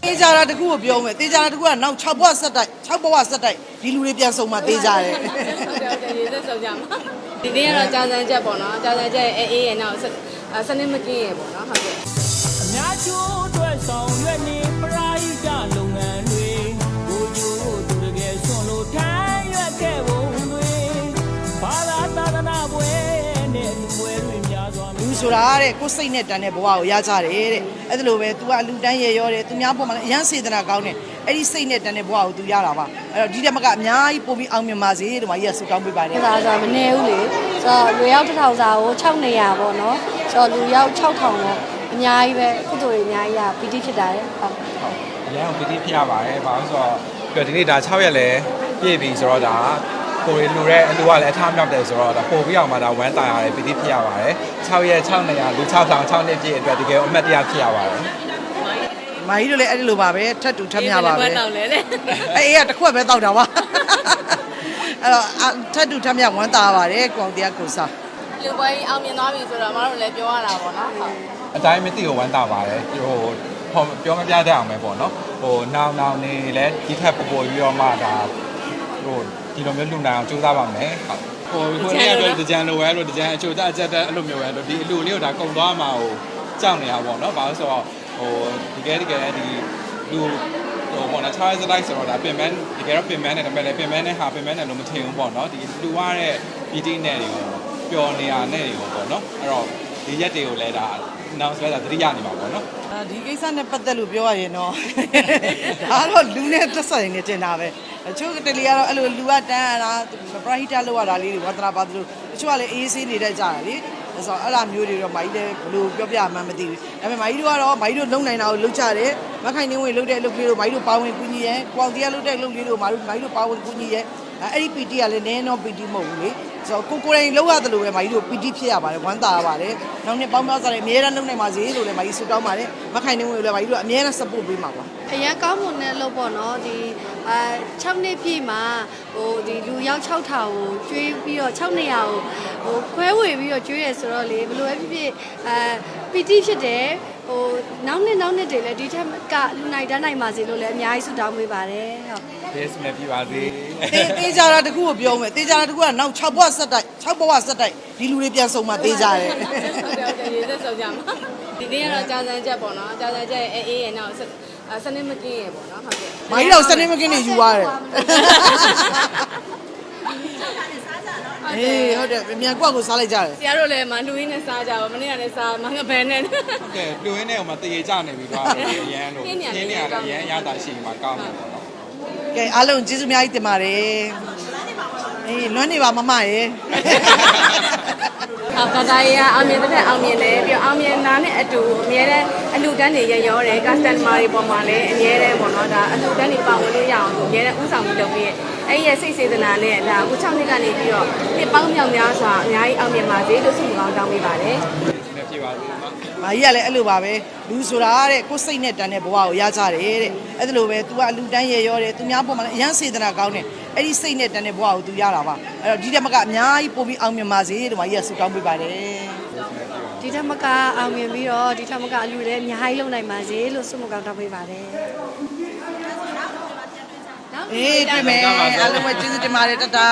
တေးကြတာတခုကိုပြောမယ်တေးကြတာတခုကနောက်6ဘဝဆက်တိုက်6ဘဝဆက်တိုက်ဒီလူတွေပြန်ဆုံးမှတေးကြတယ်ဟုတ်တယ်ရေသက်ဆုံးကြမှာဒီနေ့ကတော့ကြာစံချက်ပေါ့နော်ကြာစံချက်အေးရနောက်စနစ်မကင်းရပေါ့နော်ဟုတ်ကဲ့အများကျိုးအတွက်ဆောင်ရွက်နေပရာဟိတလုပ်ငန်းတွေကိုကျိုးသူတကယ်ဆွန်လို့ထိုင်ရွက်ခဲ့ပုံတွေဘာသာသာသနာပွဲနဲ့လူပွဲတွေများစွာလူဆိုတာတဲ့ကိုယ်စိတ်နဲ့တန်တဲ့ဘဝကိုရကြတယ်တဲ့အဲ့ဒါလိုပဲ तू ကအလူတန်းရေရောတယ်သူများပေါ်မှာအရန်စေတနာကောင်းတယ်အဲ့ဒီစိတ်နဲ့တန်တဲ့ဘဝကို तू ရတာပါအဲ့တော့ဒီတက်မကအများကြီးပို့ပြီးအောင်မြင်ပါစေဒီမှာကြီးကဆုတောင်းပေးပါတယ်ဒါဆိုမနေဘူးလေဆိုတော့လူရောက်1000စာကို600ပေါ့နော်ဆိုတော့လူရောက်6000ပေါ့အများကြီးပဲကုသိုလ်တွေအများကြီးရပီတိဖြစ်တာလေဟုတ်အရင်ကပီတိဖြစ်ရပါတယ်ဘာလို့ဆိုတော့ဒီနေ့ဒါ6ရက်လဲပြည့်ပြီဆိုတော့ဒါကိုယ်လူတဲ့အလူကလည်းအထားမြောက်တယ်ဆိုတော့ဒါပို့ပြီးအောင်မှဒါဝမ်းတာရတယ်ပီတိဖြစ်ရပါတယ်6ရက်600လူ6000 6နှစ်ပြည့်အတွက်တကယ်အမှတ်တရဖြစ်ရပါတယ်မာကြီးတို့လည်းအဲ့ဒီလိုပါပဲထပ်တူထပ်မြပါပဲအေးကတစ်ခွက်ပဲတောက်တာပါအဲ့တော့ထပ်တူထပ်မြဝမ်းတာပါတယ်ကောင်တရားကိုစားလူပွဲအောင်မြင်သွားပြီဆိုတော့မတို့လည်းပြောရတာပေါ့နော်ဟုတ်အတိုင်းမသိကိုဝမ်းတာပါတယ်ဟိုပြောမပြတတ်အောင်ပဲပေါ့နော်ဟိုနောင်နေလည်းဒီထက်ပိုပြီးတော့မှဒါဟိုဒီလိုမျိုးလူနိုင်အောင်ကြိုးစားပါမယ်ဟုတ်ဟိုနေ့ကတော့တကြံလိုပဲလို့တကြံအချိုတက်အကျက်တက်အဲ့လိုမျိုးပဲလို့ဒီအလူလေးကိုဒါကုံသွားမှာဟိုကြောက်နေတာပေါ့နော်ဘာလို့ဆိုတော့ဟိုဒီကဲဒီလူဟိုပေါ့နော်6ရက်စတိုက်ဆိုတော့ဒါပင်မန်းဒီကဲတော့ပင်မန်းနဲ့ဒါပေမဲ့လည်းပင်မန်းနဲ့ဟာပင်မန်းနဲ့လို့မထင်ဘူးပေါ့နော်ဒီလူရတဲ့ PD နဲ့တွေကိုပျော်နေရတဲ့တွေကိုပေါ့နော်အဲ့တော့ဒီရက်တွေကိုလည်းဒါနောက်ဆွဲတာသတိရနေမှာပေါ့နော်ဒီကိစ္စနဲ့ပတ်သက်လို့ပြောရရင်တော့ဒါတော့လူနဲ့သက်ဆိုင်နေတင်တာပဲတချို့တလေကတော့အဲ့လိုလူကတန်းရတာပရဟိတလောက်ရတာလေးတွေဝါသနာပါသလိုတချို့ကလည်းအေးဆေးနေတဲ့ကြတာလေဆိုတော့အဲ့လိုမျိုးတွေတော့မာကြီးလည်းဘလို့ပြောပြမှမသိဘူးဒါပေမဲ့မာကြီးတို့ကတော့မာကြီးတို့လုံနိုင်တာကိုလုံကြတယ်မခိုင်နေဝင်လုံတဲ့အလုပ်လေးတို့မာကြီးတို့ပါဝင်ကူညီရဲကွန်တရားလုံတဲ့အလုပ်လေးတို့မာကြီးတို့ပါဝင်ကူညီရဲအဲ့ဒီ PT ကလည်းနည်းတော့ PT မဟုတ်ဘူးလေဆိုတော့ကိုယ်တိုင်လောက်ရတယ်လို့ပဲမာကြီးတို့ PT ဖြစ်ရပါတယ်ဝမ်းသာရပါတယ်နောက်နှစ်ပေါင်းများစွာလည်းအများအားလုံနိုင်ပါစေလို့လည်းမာကြီးဆုတောင်းပါတယ်မခိုင်နေဝင်လည်းမာကြီးတို့အများအား support ပေးမှာပါအရင်ကောင်းမွန်တဲ့လို့ပေါ့နော်ဒီ6နှစ်ပြည့်မှာဟိုဒီလူရောက်6000ကိုကျွေးပြီးတော့600ကိုဟိုခွဲဝေပြီးတော့ကျွေးရဆိုတော့လေဘယ်လိုပဲဖြစ်ဖြစ်ပီတိဖြစ်တယ်ဟိုနောက်နှစ်တွေလည်းဒီထက်ကလူနိုင်တန်းနိုင်ပါစေလို့လည်းအများကြီးဆုတောင်းပေးပါတယ်ဟုတ်ဘေးစမဲ့ပြပါစေတေးကြတာတခုကိုပြောမယ်တေးကြတာတခုကနောက်6ဘဝဆက်တိုက်6ဘဝဆက်တိုက်ဒီလူတွေပြန်ဆုံးမှတေးကြတယ်ဟုတ်တယ်ရေသက်ဆုံးကြမှာဒီနေ့ကတော့ကြာစံချက်ပေါ့နော်ကြာစံချက်အေးရနောက်စနစ်မကင်းရပေါ့နော်ဟုတ်ကဲ့မိုင်းတော့စနစ်မကင်းနေယူရတယ်အေးဟုတ်တယ်မြန်ကွက်ကိုစားလိုက်ကြတယ်ဆရာတို့လည်းမလူရင်းနဲ့စားကြပါမနေ့ကလည်းစားမငဘဲနဲ့ဟုတ်ကဲ့လူရင်းနဲ့ဟိုမှာတရေကြနေပြီသွားအရန်လို့ရင်းနေရအရန်ရတာရှိမှာကောင်းတယ်ပေါ့နော်ကဲအားလုံးကျေးဇူးအများကြီးတင်ပါတယ်အေးလွမ်းနေပါမမရေဘာသာရေးအောင်မြင်တဲ့အောင်မြင်တယ်ပြီးအောင်မြင်တာနဲ့အတူအများတဲ့အလူတန်းတွေရရောတယ် customer တွေပေါ်မှာလည်းအများတဲ့ပေါ့နော်ဒါအလူတန်းတွေပါဝင်လို့ရအောင်အများတဲ့ဥဆောင်မှုလုပ်ပြီးအဲ့ရဲ့စိတ်စေတနာနဲ့ဒါအခု6နှစ်ကနေပြီးတော့နှစ်ပေါင်းမြောက်များစွာအများကြီးအောင်မြင်ပါစေလို့ဆုတောင်းတောင်းပေးပါတယ်ဖြစ်ပါစေမာကြီးကလည်းအဲ့လိုပါပဲလူဆိုတာတဲ့ကိုယ်စိတ်နဲ့တန်တဲ့ဘဝကိုရကြတယ်တဲ့အဲ့ဒါလိုပဲ तू ကအလူတန်းရေရောတယ်သူများပေါ်မှာအရန်စေတနာကောင်းတယ်အဲ့ဒီစိတ်နဲ့တန်တဲ့ဘဝကို तू ရတာပါအဲ့တော့ဒီတက်မကအများကြီးပို့ပြီးအောင်မြင်ပါစေဒီမှာကြီးကဆုတောင်းပေးပါတယ်ဒီထက်မကအောင်မြင်ပြီးတော့ဒီထက်မကအလူလည်းအများကြီးလုံနိုင်ပါစေလို့ဆုမကောင်းတောင်းပေးပါတယ်အေးတွေ့မယ်အားလုံးပဲကျေးဇူးတင်ပါတယ်တတာ